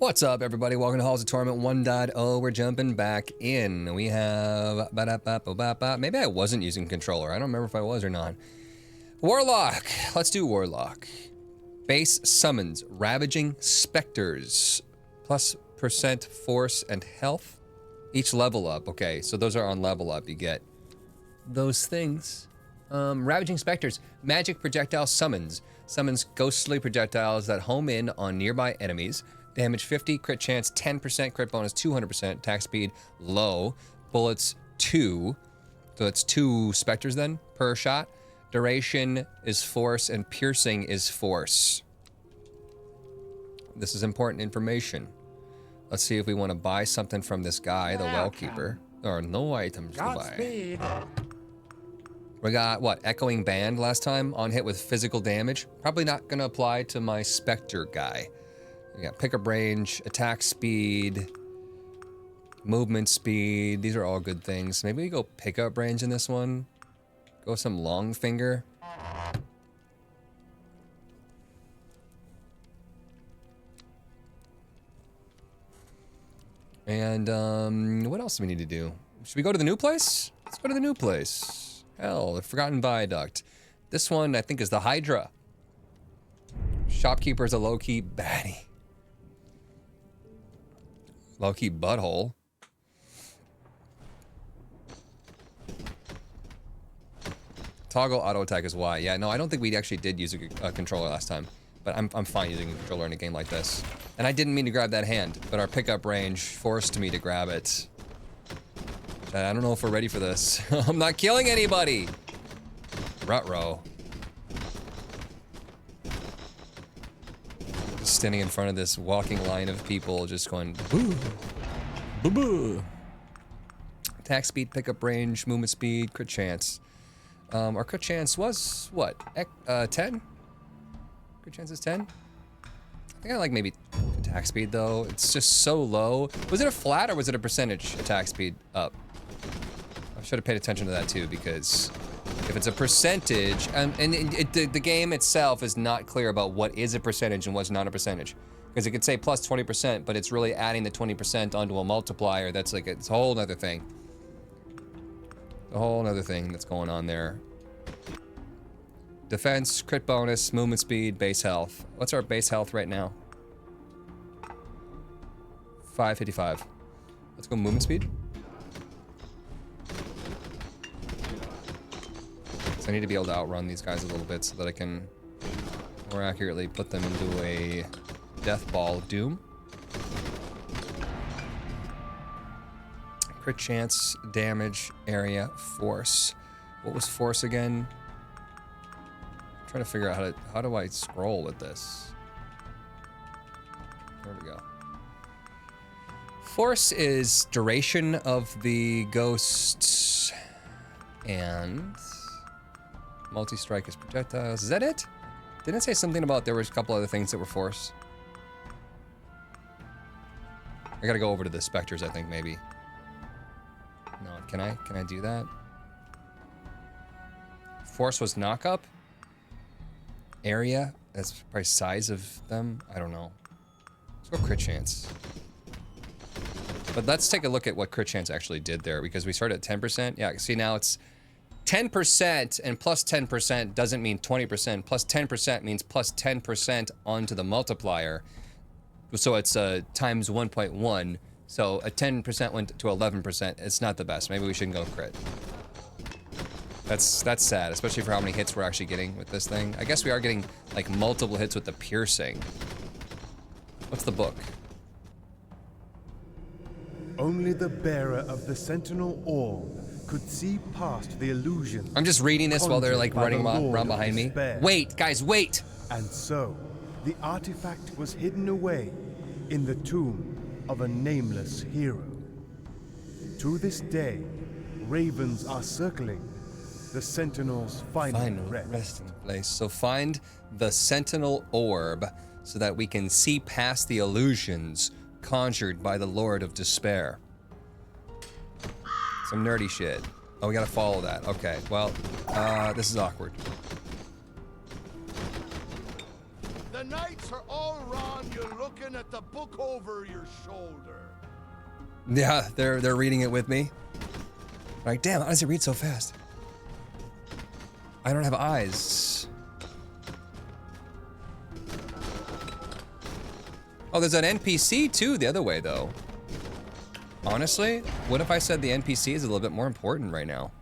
What's up, everybody? Welcome to Halls of Torment 1.0. We're jumping back in. We have... Maybe I wasn't using controller. I don't remember if I was or not. Warlock. Let's do Warlock. Base summons Ravaging Specters. Plus % force and health. Each level up. Okay, so those are on level up. You get those things. Ravaging Specters. Magic projectile summons. Summons ghostly projectiles that home in on nearby enemies. Damage 50, crit chance 10%, crit bonus 200%, attack speed low, bullets 2. So it's 2 specters then per shot. Duration is force and piercing is force. This is important information. Let's see if we want to buy something from this guy, the well keeper. There are no items to buy. We got, what, Echoing Band last time on hit with physical damage. Probably not going to apply to my Spectre guy. We got pickup range, attack speed, movement speed. These are all good things. Maybe we go pickup range in this one. Go some long finger. And what else do we need to do? Should we go to the new place? Let's go to the new place. Hell, the Forgotten Viaduct. This one I think is the Hydra. Shopkeeper is a low-key baddie. Low-key butthole. Toggle auto attack is Y. Yeah, no, I don't think we actually did use a controller last time. But I'm fine using a controller in a game like this. And I didn't mean to grab that hand, but our pickup range forced me to grab it. I don't know if we're ready for this. I'm not killing anybody! Ruh-roh. Just standing in front of this walking line of people just going boo, boo, boo. Attack speed, pickup range, movement speed, crit chance. Our crit chance was what? 10? Crit chance is 10? I think I like maybe attack speed though. It's just so low. Was it a flat or was it a percentage attack speed up? I should have paid attention to that too, because if it's a percentage, the game itself is not clear about what is a percentage and what's not a percentage. Because it could say plus 20%, but it's really adding the 20% onto a multiplier. That's like, it's a whole other thing. A whole other thing that's going on there. Defense, crit bonus, movement speed, base health. What's our base health right now? 555. Let's go movement speed. So I need to be able to outrun these guys a little bit so that I can more accurately put them into a death ball of doom. Crit chance, damage, area, force. What was force again? I'm trying to figure out how do I scroll with this? There we go. Force is duration of the ghosts and multi-strike is projectiles. Is that it? Didn't it say something about there was a couple other things that were force? I gotta go over to the specters, I think, maybe. No, can I do that? Force was knock up? Area? That's probably size of them? I don't know. Let's go crit chance. But let's take a look at what crit chance actually did there, because we started at 10%. Yeah, see now it's 10% and plus 10% doesn't mean 20%. Plus 10% means plus 10% onto the multiplier. So it's times 1.1. So a 10% went to 11%. It's not the best. Maybe we shouldn't go crit. That's sad, especially for how many hits we're actually getting with this thing. I guess we are getting like multiple hits with the piercing. What's the book? Only the bearer of the sentinel orb could see past the illusion. I'm just reading this while they're like running around behind me. Wait, guys, wait! And so, the artifact was hidden away in the tomb of a nameless hero. To this day, ravens are circling the sentinel's final resting place. So find the sentinel orb so that we can see past the illusions conjured by the Lord of Despair. Some nerdy shit. Oh, we gotta follow that. Okay, well, this is awkward. The knights are all around you looking looking at the book over your shoulder. Yeah, they're reading it with me. Like, damn, how does it read so fast? I don't have eyes. Oh, there's an NPC too the other way though. Honestly, what if I said the NPC is a little bit more important right now?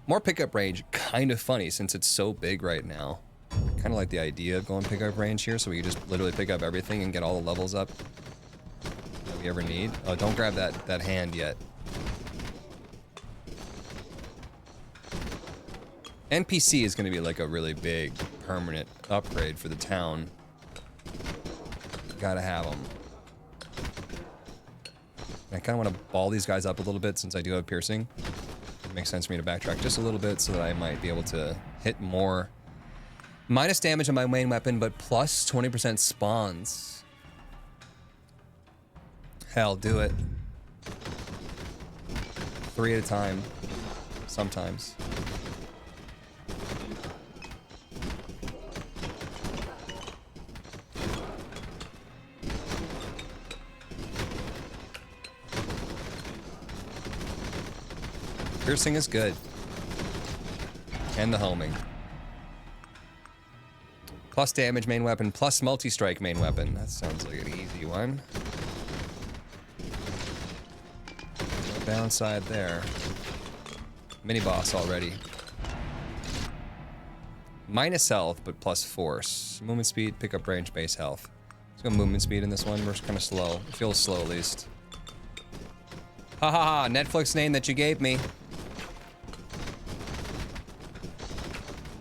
More pickup range, kind of funny since it's so big right now. Kind of like the idea of going pickup range here, so we can just literally pick up everything and get all the levels up that we ever need. Oh, don't grab that hand yet. NPC is going to be like a really big permanent upgrade for the town. Gotta have them. I kind of want to ball these guys up a little bit since I do have piercing. It makes sense for me to backtrack just a little bit so that I might be able to hit more. Minus damage on my main weapon, but plus 20% spawns. Hell, do it. 3 at a time. Sometimes. Piercing is good. And the homing. Plus damage main weapon, plus multi-strike main weapon. That sounds like an easy one. No downside there. Mini boss already. Minus health, but plus force. Movement speed, pickup range, base health. Let's go movement speed in this one. We're kind of slow. It feels slow at least. Ha ha ha, Netflix name that you gave me.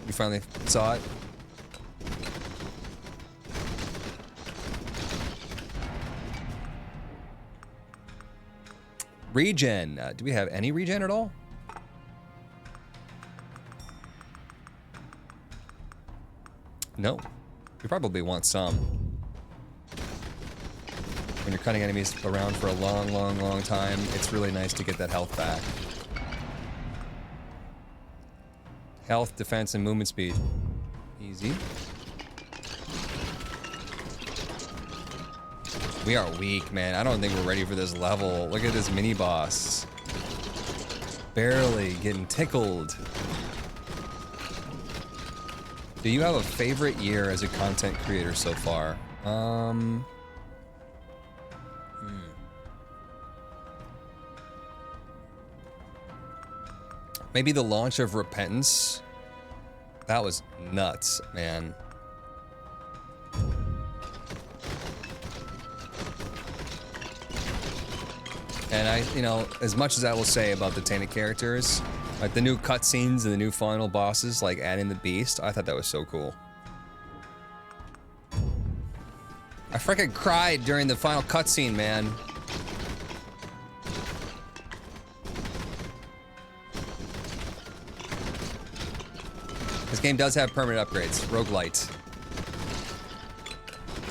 You finally saw it. Regen. Do we have any regen at all? No. We probably want some. When you're cutting enemies around for a long time, it's really nice to get that health back. Health, defense, and movement speed. Easy. We are weak, man. I don't think we're ready for this level. Look at this mini boss. Barely getting tickled. Do you have a favorite year as a content creator so far? Maybe the launch of Repentance. That was nuts, man. And you know, as much as I will say about the Tainted characters, like the new cutscenes and the new final bosses, like adding the Beast, I thought that was so cool. I freaking cried during the final cutscene, man. This game does have permanent upgrades, roguelite.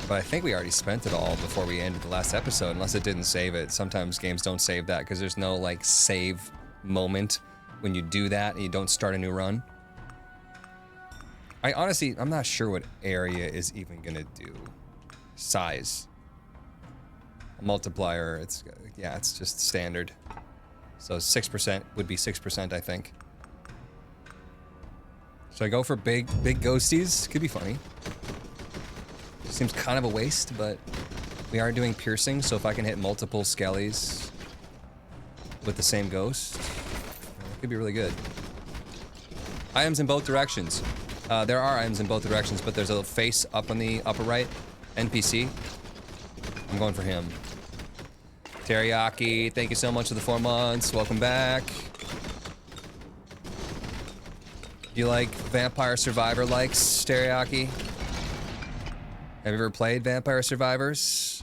But I think we already spent it all before we ended the last episode, unless it didn't save it. Sometimes games don't save that because there's no like save moment when you do that and you don't start a new run. I'm not sure what area is even gonna do. Size. A multiplier, it's just standard. So 6% would be 6%, I think. Should I go for big ghosties? Could be funny. Seems kind of a waste, but we are doing piercing, so if I can hit multiple skellies with the same ghost, it could be really good. Items in both directions. There are items in both directions, but there's a face up on the upper right. NPC. I'm going for him. Teriyaki, thank you so much for the 4 months. Welcome back. You like Vampire Survivor likes, Teriyaki? Have you ever played Vampire Survivors?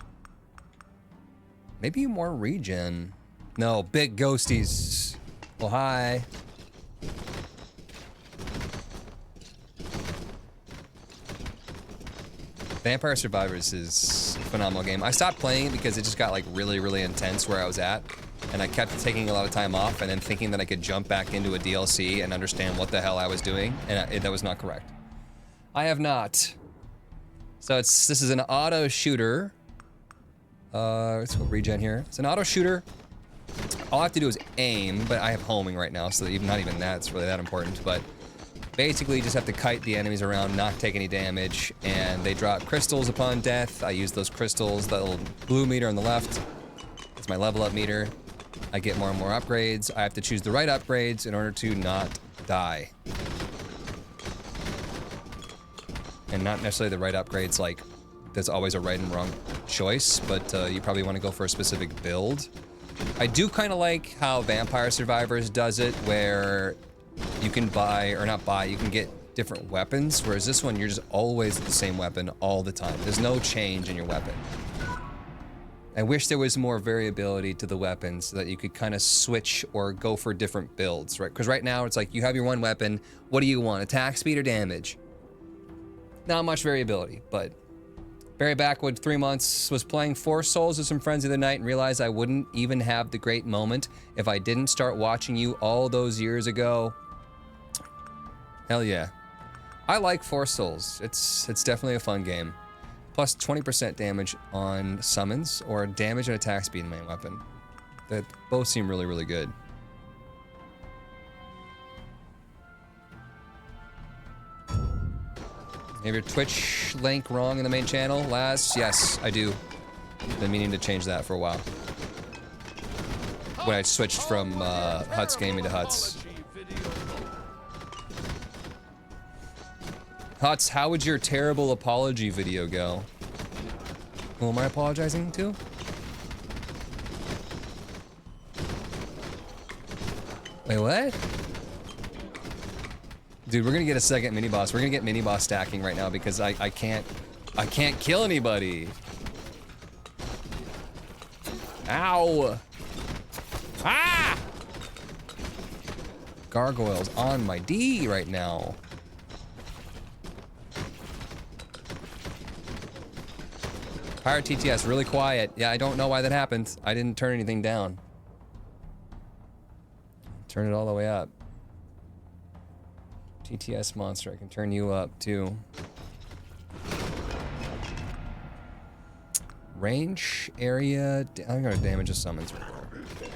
Maybe more regen. No, big ghosties. Well, hi. Vampire Survivors is a phenomenal game. I stopped playing it because it just got like really intense where I was at. And I kept taking a lot of time off and then thinking that I could jump back into a DLC and understand what the hell I was doing. And that was not correct. I have not. So this is an auto shooter. Let's go regen here. It's an auto shooter. All I have to do is aim, but I have homing right now, so not even that's really that important. But basically, you just have to kite the enemies around, not take any damage, and they drop crystals upon death. I use those crystals, that little blue meter on the left. It's my level up meter. I get more and more upgrades. I have to choose the right upgrades in order to not die. And not necessarily the right upgrades, like there's always a right and wrong choice, but you probably want to go for a specific build. I do kind of like how Vampire Survivors does it, where you can buy, or not buy, you can get different weapons, whereas this one, you're just always the same weapon all the time. There's no change in your weapon. I wish there was more variability to the weapons so that you could kind of switch or go for different builds, right? Because right now, it's like, you have your one weapon, what do you want, attack, speed, or damage? Not much variability, but Barry Backwood, 3 months, was playing Four Souls with some friends the other night and realized I wouldn't even have the great moment if I didn't start watching you all those years ago. Hell yeah. I like Four Souls. It's definitely a fun game. Plus 20% damage on summons or damage and attack speed in main weapon. That both seem really, really good. Have your Twitch link wrong in the main channel, Laz? Yes, I do. Been meaning to change that for a while. When I switched from Huts Gaming to Huts. Huts, how would your terrible apology video go? Who am I apologizing to? Wait, what? Dude, we're gonna get a second mini boss. We're gonna get mini boss stacking right now because I can't kill anybody. Ow! Ah! Gargoyles on my D right now. Pirate TTS, really quiet. Yeah, I don't know why that happened. I didn't turn anything down. Turn it all the way up. TTS monster, I can turn you up too. Range, area, I'm gonna damage a summons right there.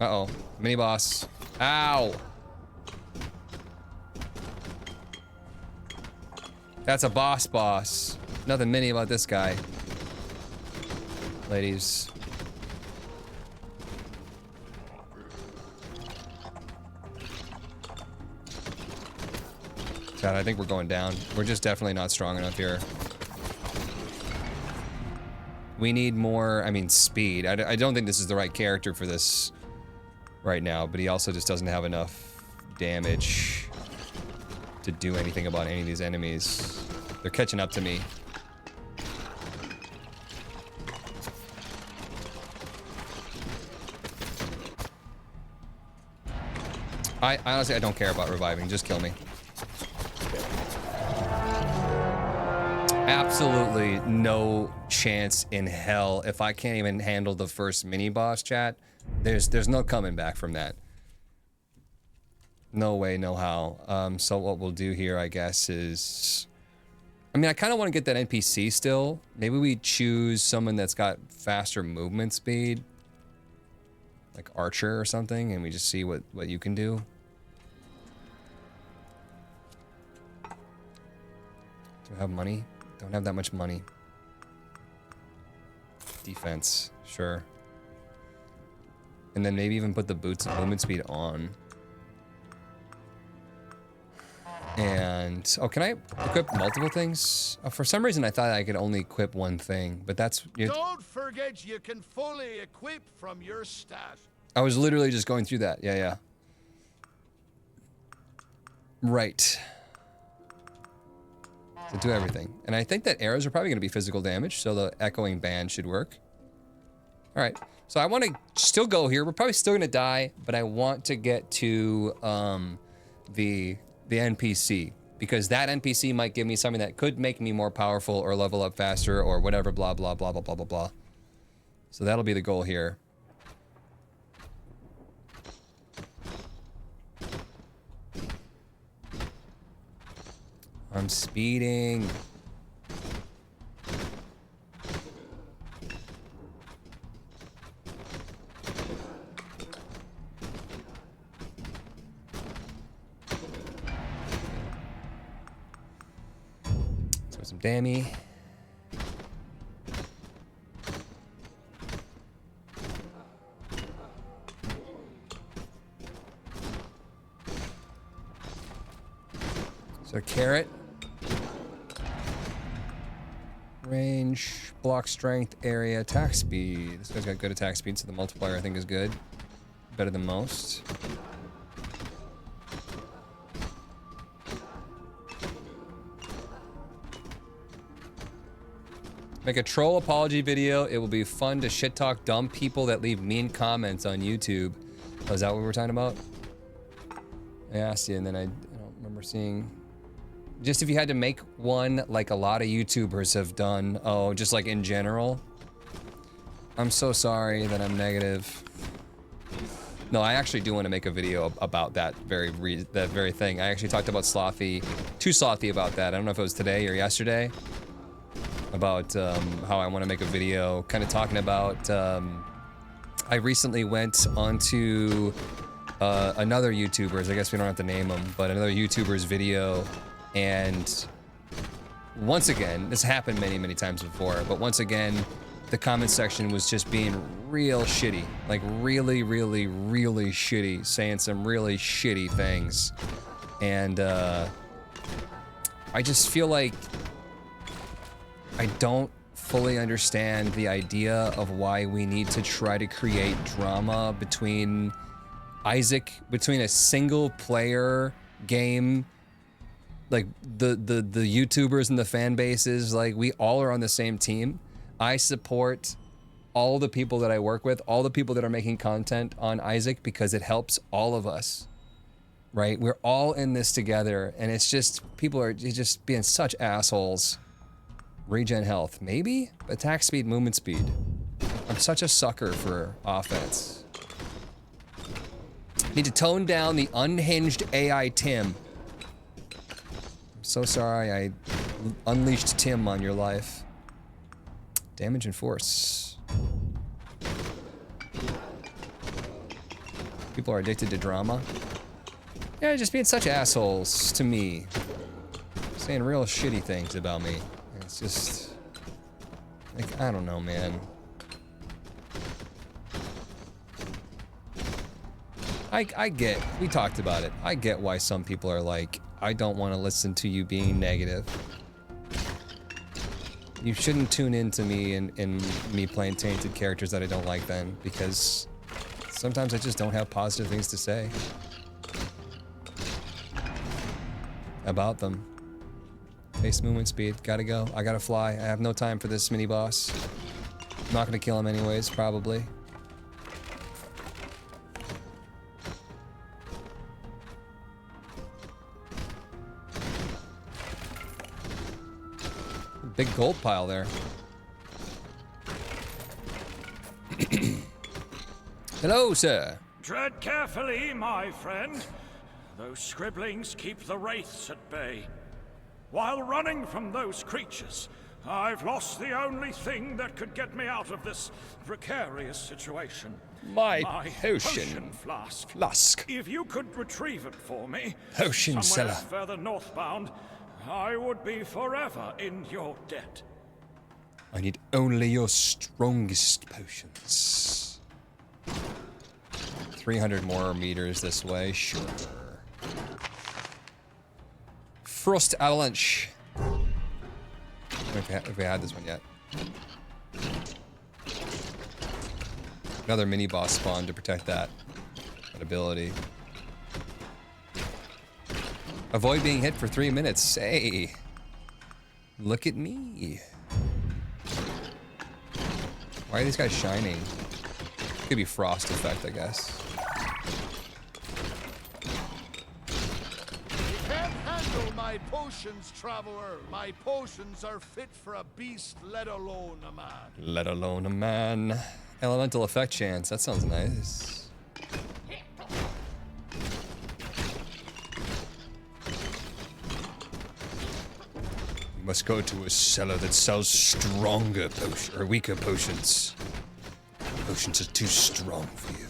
Uh-oh, mini boss. Ow! That's a boss. Nothing mini about this guy. Ladies. God, I think we're going down. We're just definitely not strong enough here. We need more, I mean, speed. I don't think this is the right character for this right now, but he also just doesn't have enough damage to do anything about any of these enemies. They're catching up to me. I honestly, I don't care about reviving. Just kill me. Absolutely no chance in hell. If I can't even handle the first mini boss, chat, there's no coming back from that. No way, no how. So what we'll do here, I guess, is... I mean, I kind of want to get that NPC still. Maybe we choose someone that's got faster movement speed. Like Archer or something, and we just see what you can do. Do I have money? Don't have that much money. Defense, sure. And then maybe even put the boots and movement speed on. And, oh, can I equip multiple things? Oh, for some reason I thought I could only equip one thing, but that's... Don't forget you can fully equip from your stash. I was literally just going through that, yeah. Right. To do everything. And I think that arrows are probably going to be physical damage, so the echoing band should work. Alright, so I want to still go here. We're probably still going to die, but I want to get to the NPC, because that NPC might give me something that could make me more powerful or level up faster or whatever, blah, blah, blah, blah, blah, blah, blah. So that'll be the goal here. I'm speeding. So some dammy. So carrot. Range, block strength, area, attack speed. This guy's got good attack speed, so the multiplier I think is good. Better than most. Make a troll apology video. It will be fun to shit talk dumb people that leave mean comments on YouTube. Oh, is that what we were talking about? I asked you and then I don't remember seeing. Just if you had to make one like a lot of YouTubers have done, oh, just like in general. I'm so sorry that I'm negative. No, I actually do want to make a video about that very thing. I actually talked about Slothy, too Slothy about that. I don't know if it was today or yesterday. About how I want to make a video kind of talking about, I recently went onto another YouTuber's, I guess we don't have to name him, but another YouTuber's video. And once again, this happened many times before, but once again, the comment section was just being real shitty. Like really shitty, saying some really shitty things. And I just feel like I don't fully understand the idea of why we need to try to create drama between between a single player game. Like the YouTubers and the fan bases, like we all are on the same team. I support all the people that I work with, all the people that are making content on Isaac because it helps all of us, right? We're all in this together and it's just, people are just being such assholes. Regen health, maybe? Attack speed, movement speed. I'm such a sucker for offense. Need to tone down the unhinged AI Tim. So sorry I unleashed Tim on your life. Damage and force. People are addicted to drama. Yeah, just being such assholes to me. Saying real shitty things about me. It's just... like, I don't know, man. I get, we talked about it. I get why some people are like, I don't want to listen to you being negative. You shouldn't tune in to me and me playing tainted characters that I don't like then, because sometimes I just don't have positive things to say about them. Base movement speed, gotta go. I gotta fly. I have no time for this mini boss. I'm not gonna kill him anyways, probably. Big gold pile there. Hello, sir. Tread carefully, my friend. Those scribblings keep the wraiths at bay. While running from those creatures, I've lost the only thing that could get me out of this precarious situation. My potion flask. If you could retrieve it for me, potion somewhere seller. further northbound, I would be forever in your debt. I need only your strongest potions. 300 more meters this way, sure. Frost Avalanche. If we had this one yet. Another mini boss spawn to protect that ability. Avoid being hit for 3 minutes. Hey, look at me. Why are these guys shining? Could be frost effect, I guess. You can't handle my potions, traveler. My potions are fit for a beast, let alone a man. Let alone a man. Elemental effect chance. That sounds nice. must go to a cellar that sells stronger potions, or weaker potions. Potions are too strong for you.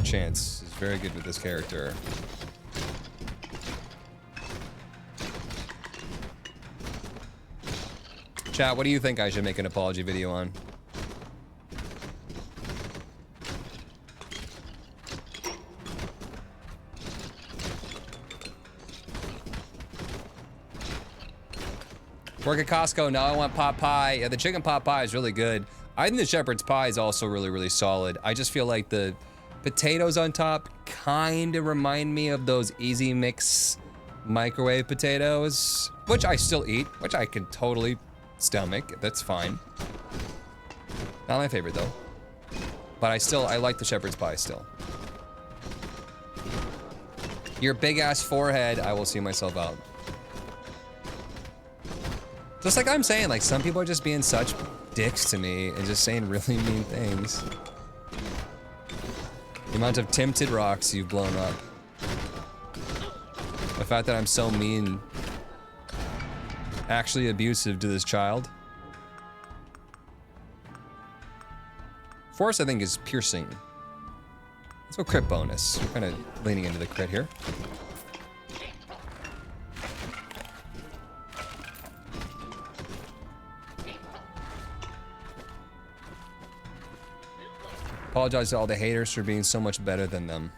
Chance is very good with this character. Chat, what do you think I should make an apology video on? Work at Costco, now I want pot pie. Yeah, the chicken pot pie is really good. I think the shepherd's pie is also really, really solid. I just feel like the potatoes on top kind of remind me of those easy mix microwave potatoes, which I still eat, which I can totally stomach. That's fine. Not my favorite though. But I like the shepherd's pie still. Your big ass forehead, I will see myself out. Just like I'm saying, like some people are just being such dicks to me and just saying really mean things. The amount of tinted rocks you've blown up. The fact that I'm so mean. Actually abusive to this child. Force, I think, is piercing. Let's go crit bonus. We're kind of leaning into the crit here. Apologize to all the haters for being so much better than them.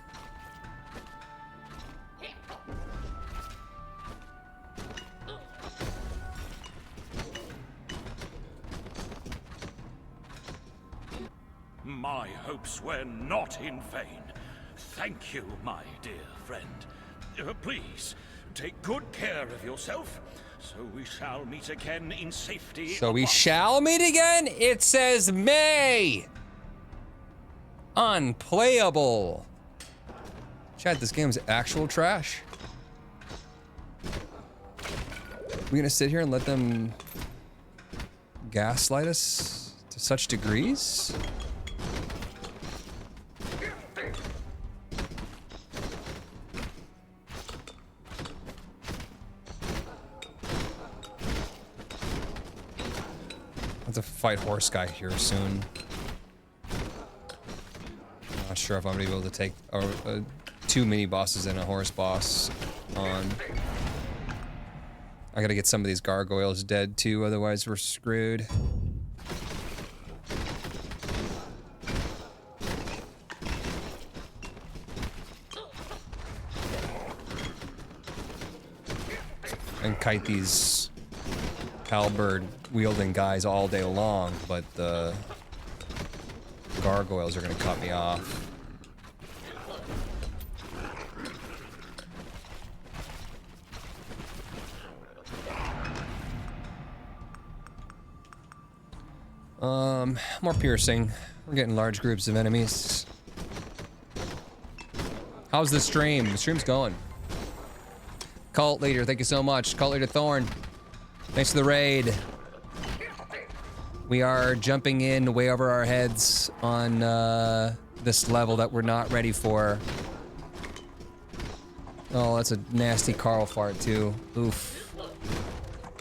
My hopes were not in vain. Thank you, my dear friend. Please, take good care of yourself, so we shall meet again in safety. So we shall meet again? It says May! Unplayable. Chat, this game's actual trash. We gonna sit here and let them gaslight us to such degrees? I'll have to fight horse guy here soon. Not sure if I'm gonna be able to take two mini bosses and a horse boss on. I gotta get some of these gargoyles dead too, otherwise we're screwed. And kite these halberd wielding guys all day long, but the gargoyles are gonna cut me off. More piercing. We're getting large groups of enemies. How's the stream? The stream's going. Cult Leader, thank you so much. Cult Leader Thorn, thanks for the raid. We are jumping in way over our heads on this level that we're not ready for. Oh, that's a nasty Carl fart too. Oof.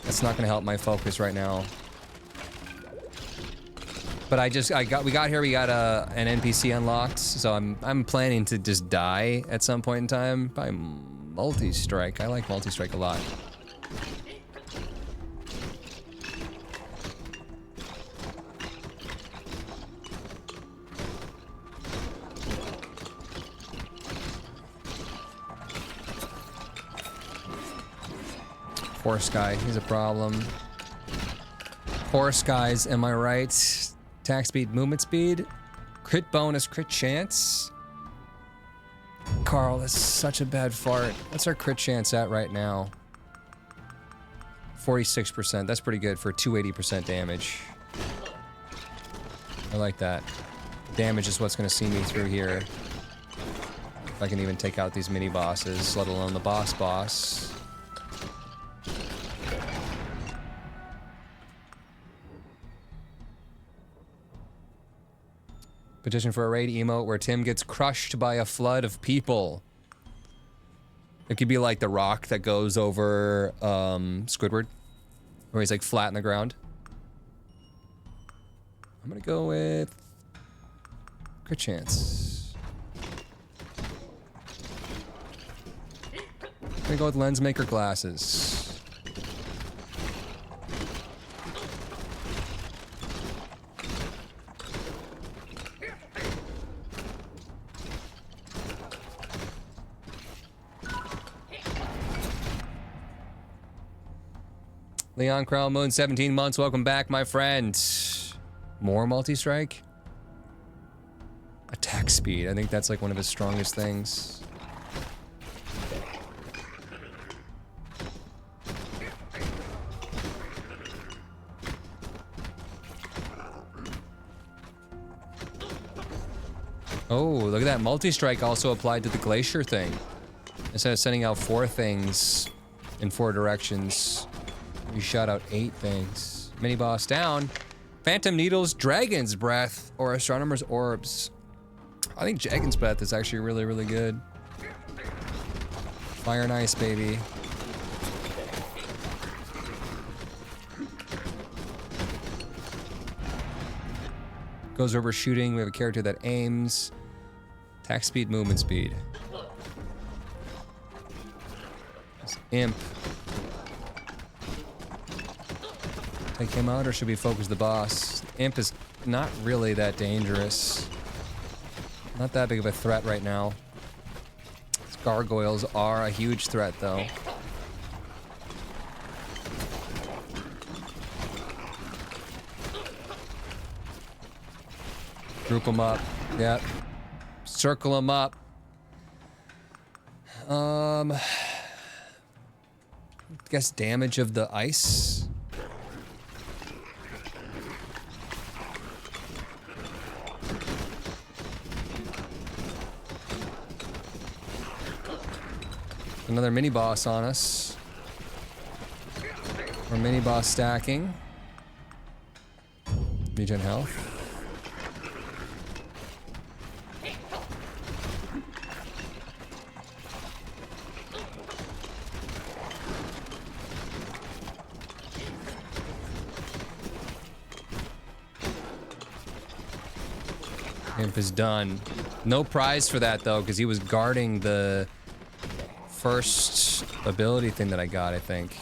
That's not gonna help my focus right now. But we got here, we got an NPC unlocked, so I'm planning to just die at some point in time. Probably multi-strike. I like multi-strike a lot. Horse guy, he's a problem. Horse guys, am I right? Attack speed, movement speed, crit bonus, crit chance. Carl, that's such a bad fart. What's our crit chance at right now? 46%. That's pretty good for 280% damage. I like that. Damage is what's going to see me through here. If I can even take out these mini bosses, let alone the boss. Petition for a raid emote where Tim gets crushed by a flood of people. It could be like the rock that goes over Squidward, where he's like flat in the ground. I'm gonna go with crit chance. I'm gonna go with lens maker glasses. Leon Crown Moon, 17 months. Welcome back, my friend. More multi-strike? Attack speed. I think that's like one of his strongest things. Oh, look at that. Multi-strike also applied to the glacier thing. Instead of sending out 4 things in 4 directions, you shot out 8 things. Mini boss down. Phantom Needles, Dragon's Breath, or Astronomer's Orbs. I think Dragon's Breath is actually really, really good. Fire and Ice, baby. Goes over shooting. We have a character that aims. Attack speed, movement speed. This Imp. Take him out, or should we focus the boss? Imp is not really that dangerous. Not that big of a threat right now. These gargoyles are a huge threat, though. Group them up. Yep. Circle them up. Guess damage of the ice. Another mini boss on us. Or mini boss stacking. Regen health. Imp is done. No prize for that though, because he was guarding the first ability thing that I got, I think.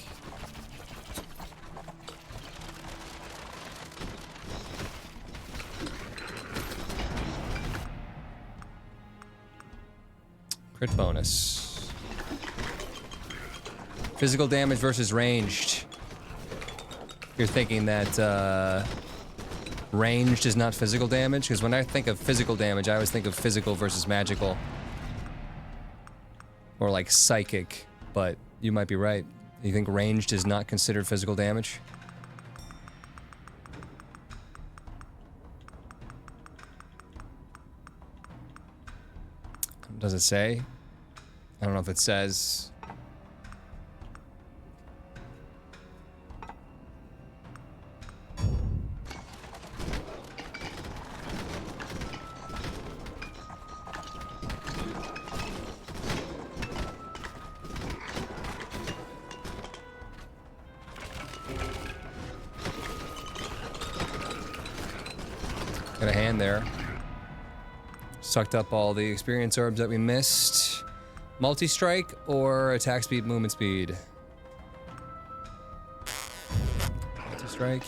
Crit bonus. Physical damage versus ranged. You're thinking that ranged is not physical damage? Because when I think of physical damage, I always think of physical versus magical. Or like psychic, but you might be right. You think ranged is not considered physical damage? Does it say? I don't know if it says. Got a hand there. Sucked up all the experience orbs that we missed. Multi-strike or attack speed, movement speed? Multi-strike.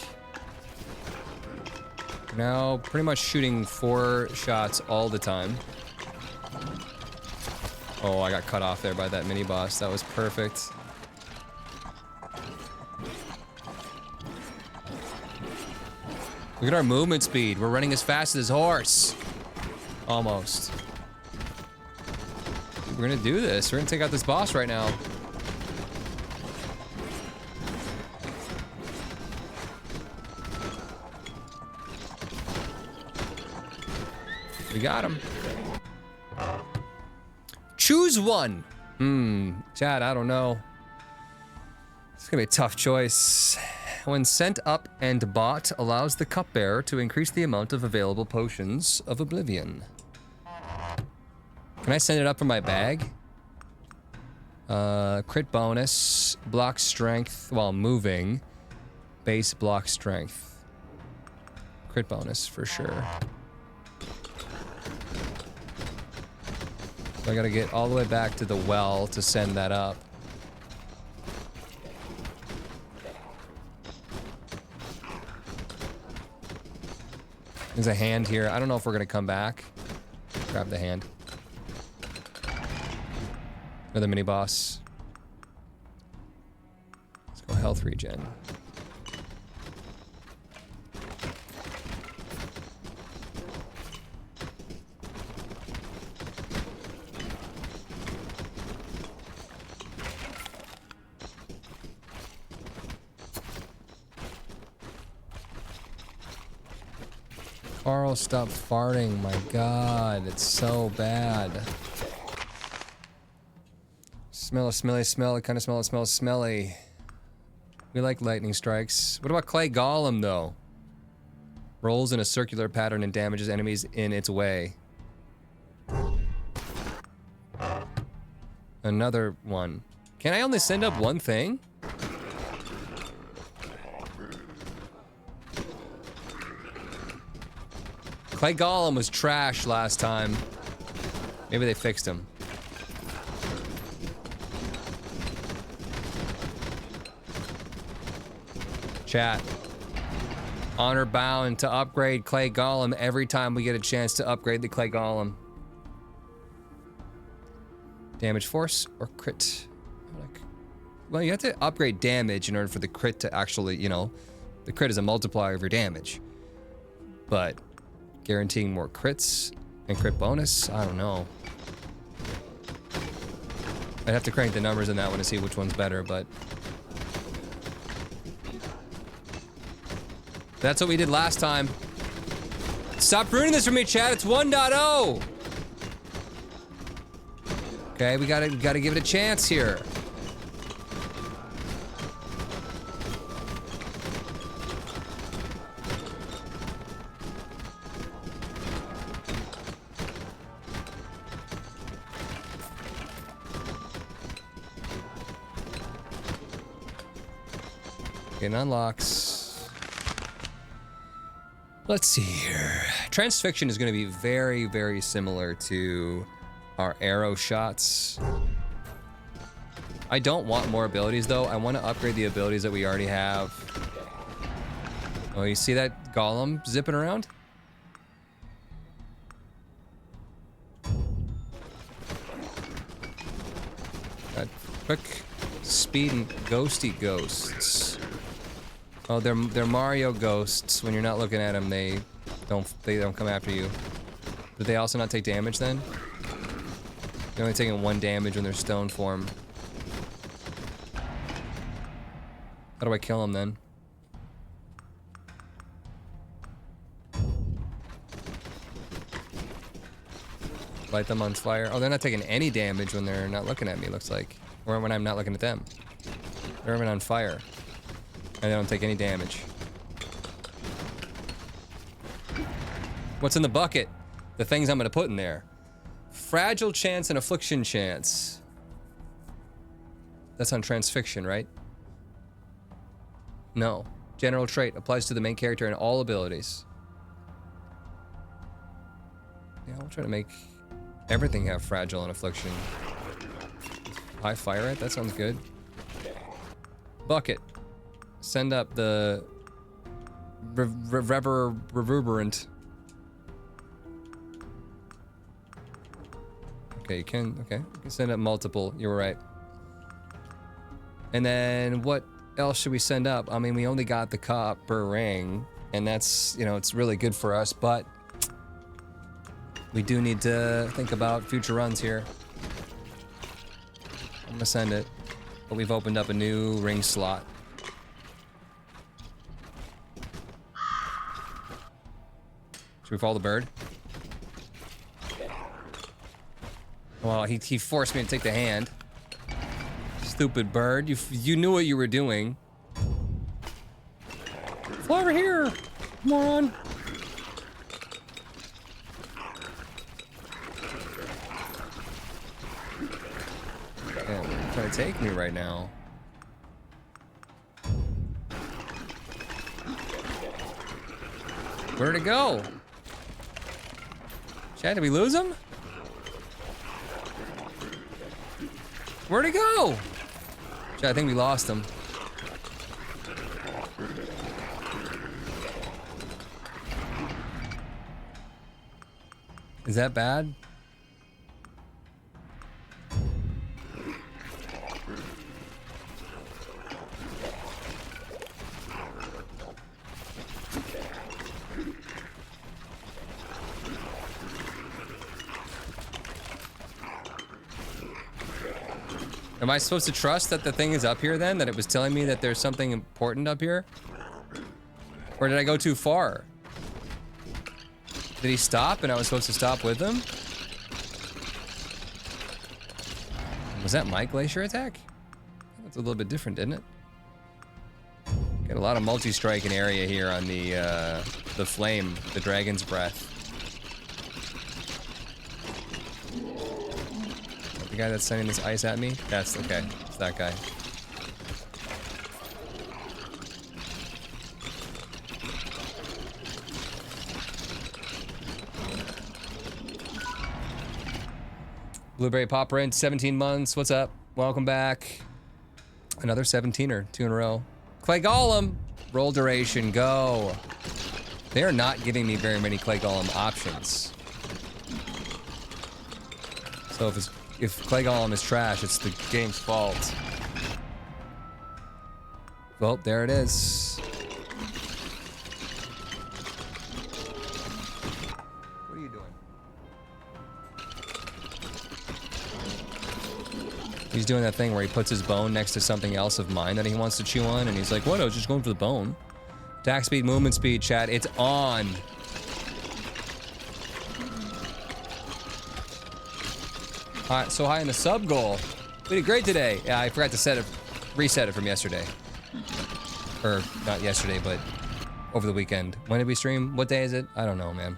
Now pretty much shooting 4 shots all the time. Oh, I got cut off there by that mini boss. That was perfect. Look at our movement speed. We're running as fast as his horse. Almost. We're gonna do this. We're gonna take out this boss right now. We got him. Choose one. Chad, I don't know. It's gonna be a tough choice. When sent up and bought, allows the Cupbearer to increase the amount of available potions of oblivion. Can I send it up from my bag? Crit bonus, block strength while moving, base block strength. Crit bonus for sure. So I gotta get all the way back to the well to send that up. There's a hand here. I don't know if we're gonna come back. Grab the hand. Another mini boss. Let's go health regen. Carl, stop farting. My God, it's so bad. Smell a smelly smell. It kind of smells smelly. We like lightning strikes. What about Clay Golem, though? Rolls in a circular pattern and damages enemies in its way. Another one. Can I only send up one thing? Clay Golem was trash last time. Maybe they fixed him. Chat. Honor bound to upgrade Clay Golem every time we get a chance to upgrade the Clay Golem. Damage force or crit? Well, you have to upgrade damage in order for the crit to actually, you know, the crit is a multiplier of your damage. But guaranteeing more crits and crit bonus? I don't know. I'd have to crank the numbers in that one to see which one's better, but that's what we did last time. Stop ruining this for me, chat. It's 1.0. Okay, we gotta give it a chance here. Okay, it unlocks. Let's see here. Transfixion is going to be very, very similar to our arrow shots. I don't want more abilities, though. I want to upgrade the abilities that we already have. Oh, you see that golem zipping around? Got quick speed and ghosty ghosts. Oh, they're Mario ghosts. When you're not looking at them, they don't come after you. Did they also not take damage then? They're only taking 1 damage when they're stone form. How do I kill them then? Light them on fire. Oh, they're not taking any damage when they're not looking at me, looks like. Or when I'm not looking at them. They're even on fire. And they don't take any damage. What's in the bucket? The things I'm gonna put in there. Fragile chance and affliction chance. That's on transfixion, right? No. General trait applies to the main character and all abilities. Yeah, I'll try to make everything have fragile and affliction. High fire it? That sounds good. Bucket. Send up the reverberant. Okay, you can send up multiple. You were right. And then what else should we send up? I mean, we only got the copper ring, and that's, you know, it's really good for us, but we do need to think about future runs here. I'm gonna send it, but we've opened up a new ring slot. Should we follow the bird? Well, he forced me to take the hand. Stupid bird. You knew what you were doing. Fly over here, moron. Damn, you're trying to take me right now. Where'd it go? Chad, did we lose him? Where'd it go? Chad, I think we lost him. Is that bad? Am I supposed to trust that the thing is up here then? That it was telling me that there's something important up here? Or did I go too far? Did he stop and I was supposed to stop with him? Was that my glacier attack? That's a little bit different, didn't it? Got a lot of multi-strike in area here on the flame, the dragon's breath. The guy that's sending this ice at me? That's okay. It's that guy. Blueberry Pop Rent, 17 months. What's up? Welcome back. Another 17er, 2 in a row. Clay Golem, roll duration, go. They are not giving me very many Clay Golem options. So if Clay Golem is trash, it's the game's fault. Well, there it is. What are you doing? He's doing that thing where he puts his bone next to something else of mine that he wants to chew on, and he's like, what? I was just going for the bone. Attack speed, movement speed, chat, it's on. So high in the sub goal. We did great today. Yeah, I forgot to reset it from yesterday. Or not yesterday, but over the weekend. When did we stream? What day is it? I don't know, man.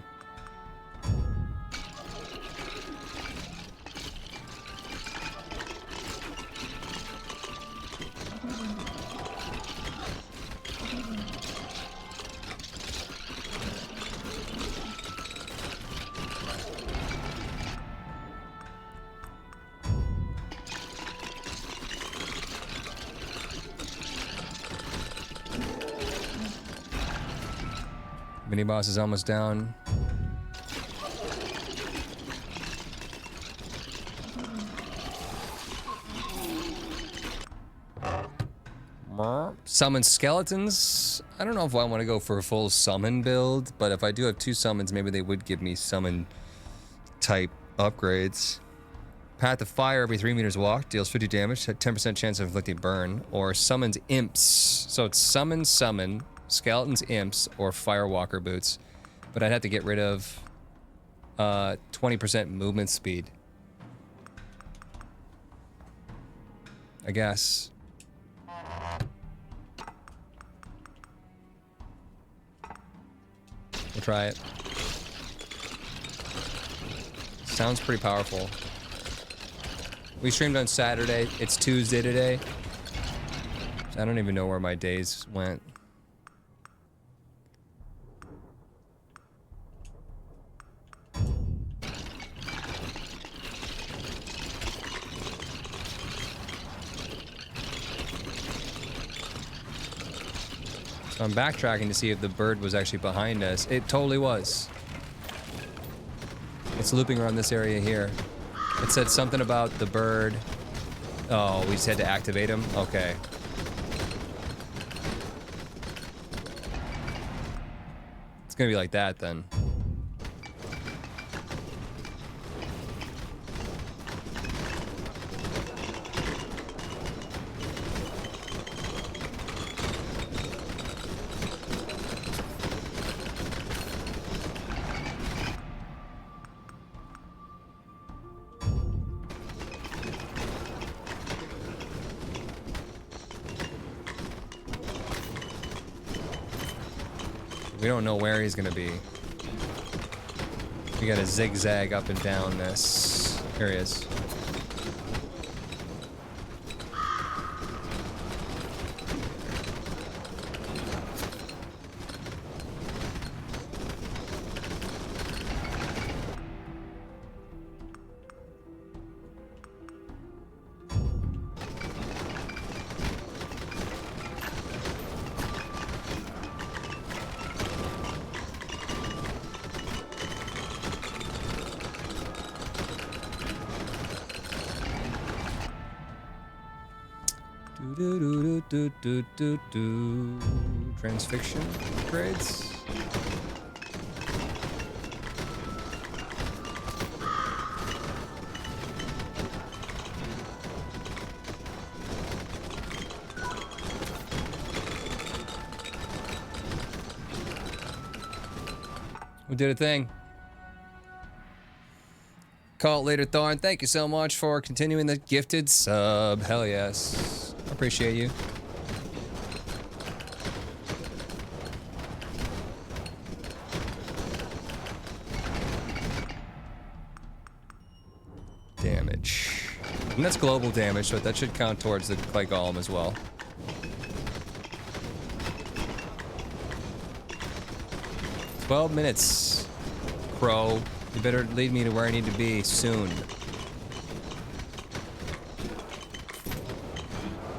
Mini boss is almost down. Summon skeletons. I don't know if I want to go for a full summon build, but if I do have 2 summons, maybe they would give me summon type upgrades. Path of Fire every 3 meters walked, deals 50 damage, 10% chance of inflicting burn, or summons imps. So it's summon, skeletons, imps, or firewalker boots. But I'd have to get rid of 20% movement speed, I guess. We'll try it. Sounds pretty powerful. We streamed on Saturday. It's Tuesday today. So I don't even know where my days went. So I'm backtracking to see if the bird was actually behind us. It totally was. It's looping around this area here. It said something about the bird. Oh, we just had to activate him? Okay. It's gonna be like that then. We don't know where he's gonna be. We gotta zigzag up and down this. Here he is. Transfixion upgrades. We did a thing. Call it later, Thorn. Thank you so much for continuing the gifted sub. Hell yes. Appreciate you. Damage. And that's global damage, so that should count towards the clay golem as well. "12 minutes. Crow. You better lead me to where I need to be soon."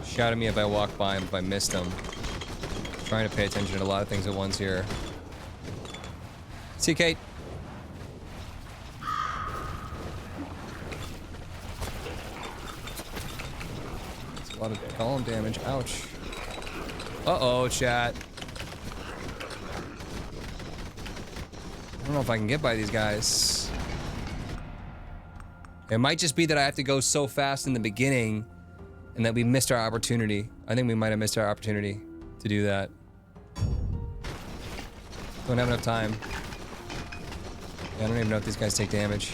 Shout at me if I walk by him, if I missed him. Trying to pay attention to a lot of things at once here. See you, Kate. That's a lot of column damage. Ouch. Uh-oh, chat. I don't know if I can get by these guys. It might just be that I have to go so fast in the beginning and that we missed our opportunity. I think we might have missed our opportunity to do that. Don't have enough time. Yeah, I don't even know if these guys take damage.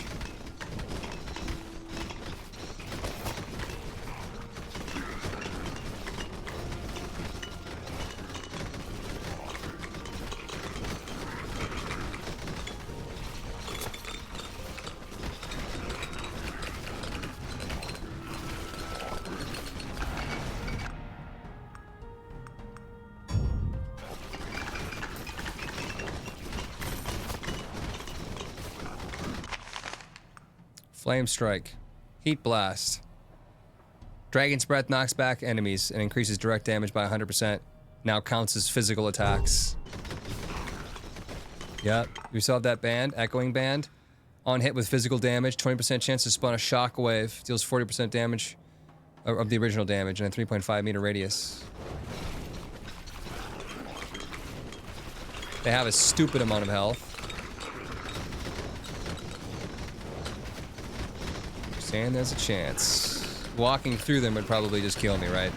Flame Strike. Heat Blast. Dragon's Breath knocks back enemies and increases direct damage by 100%. Now counts as physical attacks. Yep. We still have that band, Echoing Band. On hit with physical damage, 20% chance to spawn a shockwave. Deals 40% damage of the original damage in a 3.5 meter radius. They have a stupid amount of health. And there's a chance. Walking through them would probably just kill me, right?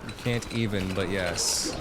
You can't even, but yes.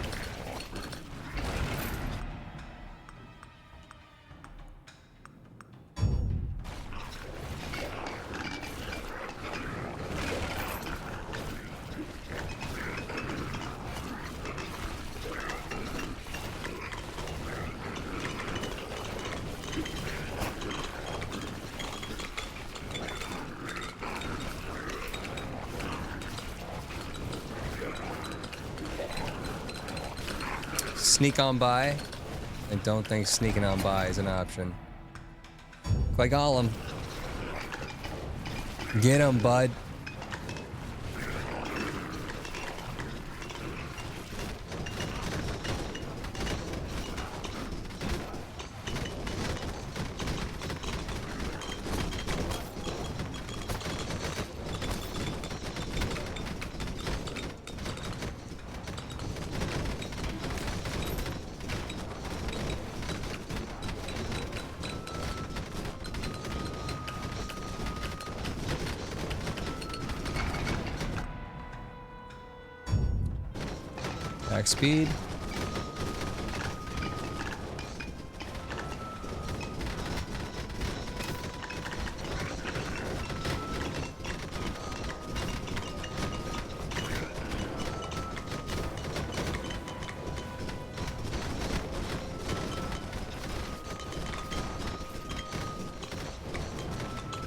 Sneak on by. I don't think sneaking on by is an option. Like Gollum. Get him, bud. Back speed.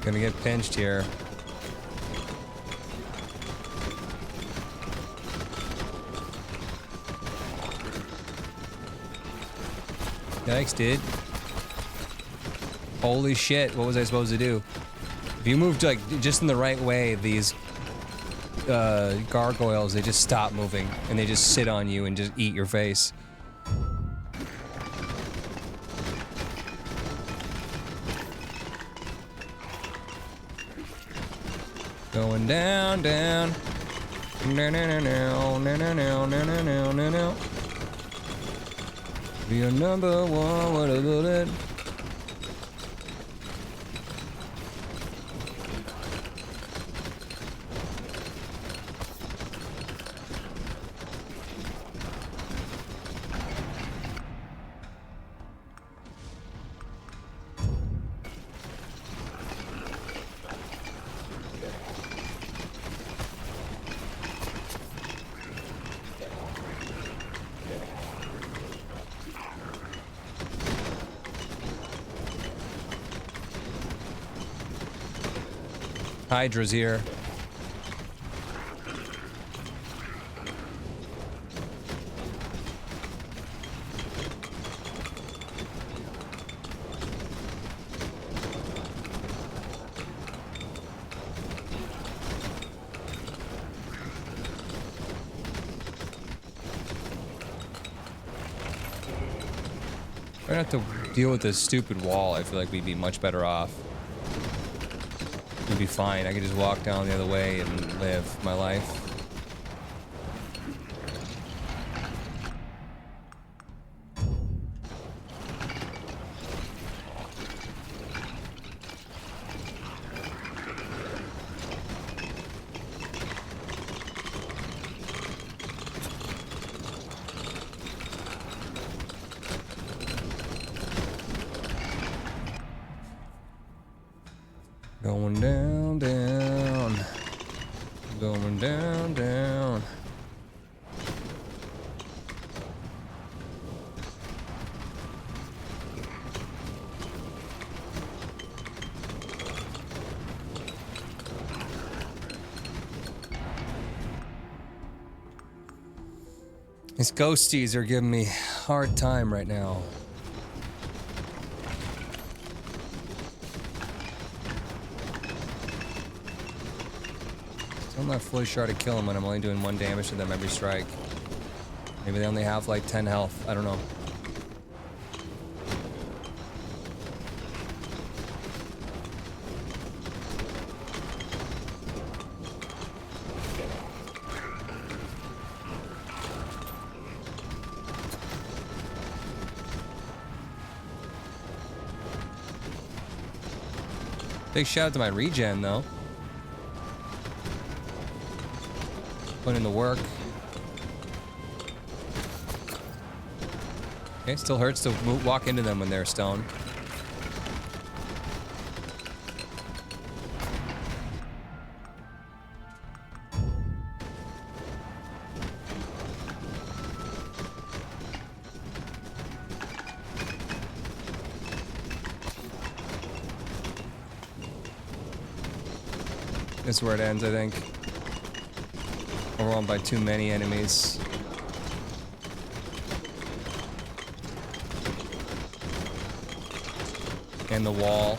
Gonna get pinched here. Yikes, dude. Holy shit, what was I supposed to do? If you moved like just in the right way, these gargoyles, they just stop moving and they just sit on you and just eat your face. Going down, down. No, no, no, no, no, no, no, no, no, no, no. Be a number one, what a bullet. Hydra's here. If I don't have to deal with this stupid wall, I feel like we'd be much better off. We'd be fine. I could just walk down the other way and live my life. Going down, down. Going down, down. These ghosties are giving me a hard time right now. I'm not fully sure how to kill them when I'm only doing 1 damage to them every strike. Maybe they only have like 10 health. I don't know. Big shout out to my regen though. Put in the work. Okay, still hurts to walk into them when they're stoned. This is where it ends, I think. Overwhelmed by too many enemies. And the wall.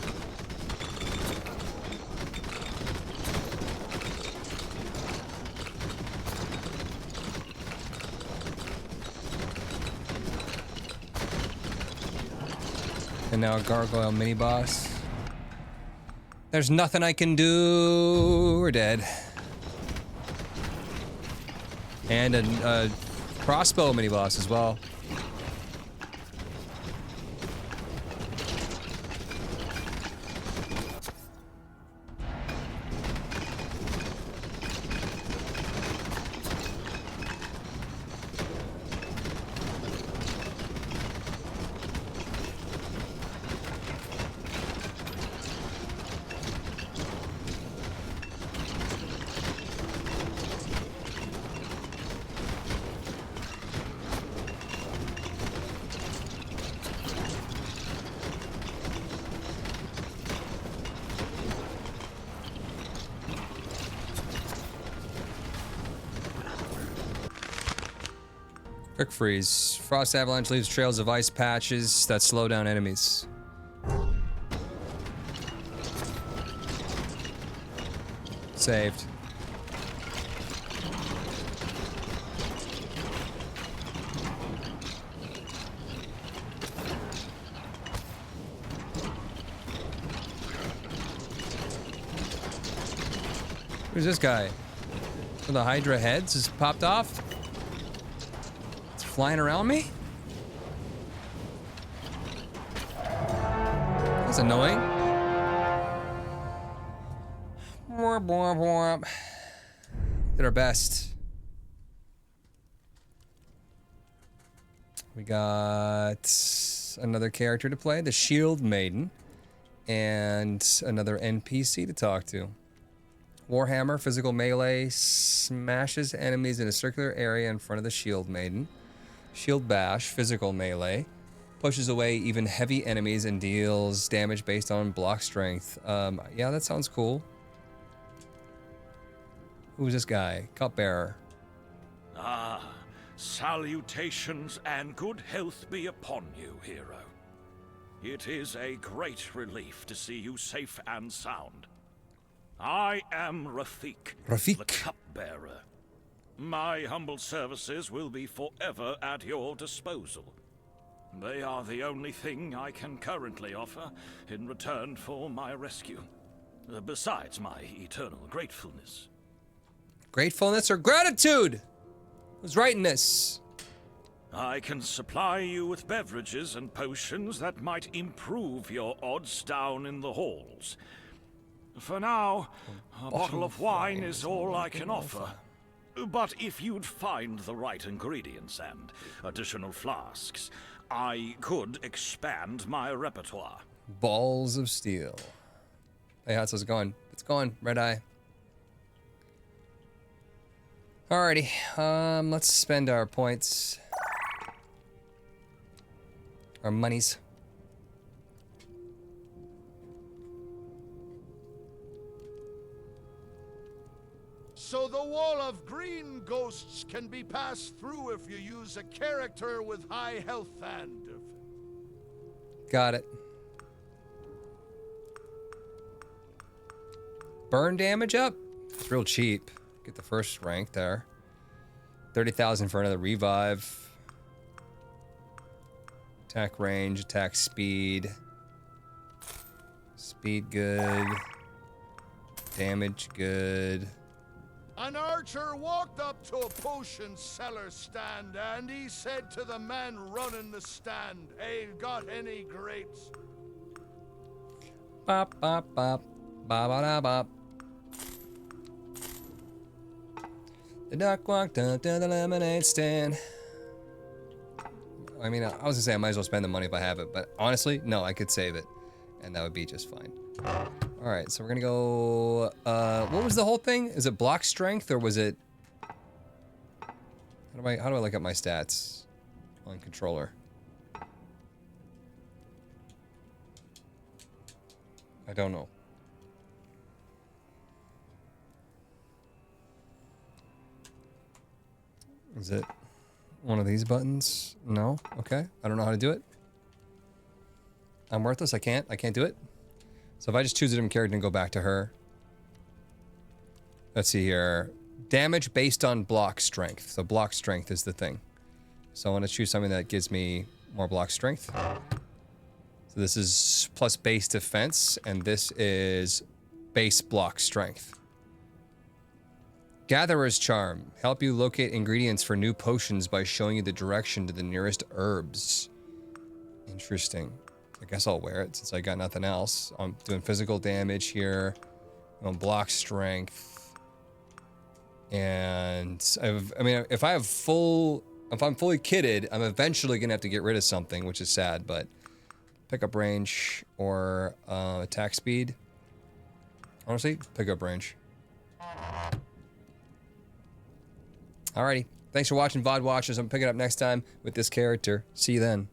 And now a gargoyle mini boss. There's nothing I can do. We're dead. And a crossbow mini boss as well. Quick freeze. Frost avalanche leaves trails of ice patches that slow down enemies. Saved. Who's this guy? So the Hydra heads just popped off? It's flying around me? That's annoying. Did our best. We got another character to play, the Shield Maiden, and another NPC to talk to. Warhammer, physical melee, smashes enemies in a circular area in front of the Shield Maiden. Shield Bash, physical melee, pushes away even heavy enemies and deals damage based on block strength. Yeah, that sounds cool. Who's this guy? Cupbearer. Ah, salutations and good health be upon you, hero. It is a great relief to see you safe and sound. I am Rafik, the Cupbearer. My humble services will be forever at your disposal. They are the only thing I can currently offer in return for my rescue, besides my eternal gratefulness. Gratefulness or gratitude? Who's writing this? I can supply you with beverages and potions that might improve your odds down in the halls. For now, a bottle of wine is all I can offer. But if you'd find the right ingredients and additional flasks, I could expand my repertoire. Balls of steel. Hey, how's it going? It's going, red eye. Alrighty, let's spend our points. Our monies. So the wall of green ghosts can be passed through if you use a character with high health and... Got it. Burn damage up? It's real cheap. Get the first rank there. 30,000 for another revive. Attack range, attack speed. Speed good. Damage good. An archer walked up to a potion seller stand and he said to the man running the stand, "Hey, got any grapes?" Bop, bop, bop. Bop, bop, bop. The duck walked up to the lemonade stand. I mean, I was gonna say I might as well spend the money if I have it, but honestly, no, I could save it, and that would be just fine. All right, so we're gonna go. What was the whole thing? Is it block strength or was it? How do I look at my stats on controller? I don't know. Is it one of these buttons? No? Okay. I don't know how to do it. I'm worthless. I can't do it. So if I just choose a different character and go back to her. Let's see here. Damage based on block strength. So block strength is the thing. So I want to choose something that gives me more block strength. So this is plus base defense, and this is base block strength. Gatherer's Charm. Help you locate ingredients for new potions by showing you the direction to the nearest herbs. Interesting. I guess I'll wear it since I got nothing else. I'm doing physical damage here. I'm on block strength. And if I'm fully kitted, I'm eventually gonna have to get rid of something, which is sad, but pickup range or attack speed. Honestly, pickup range. Alrighty. Thanks for watching, VOD watchers. I'm picking up next time with this character. See you then.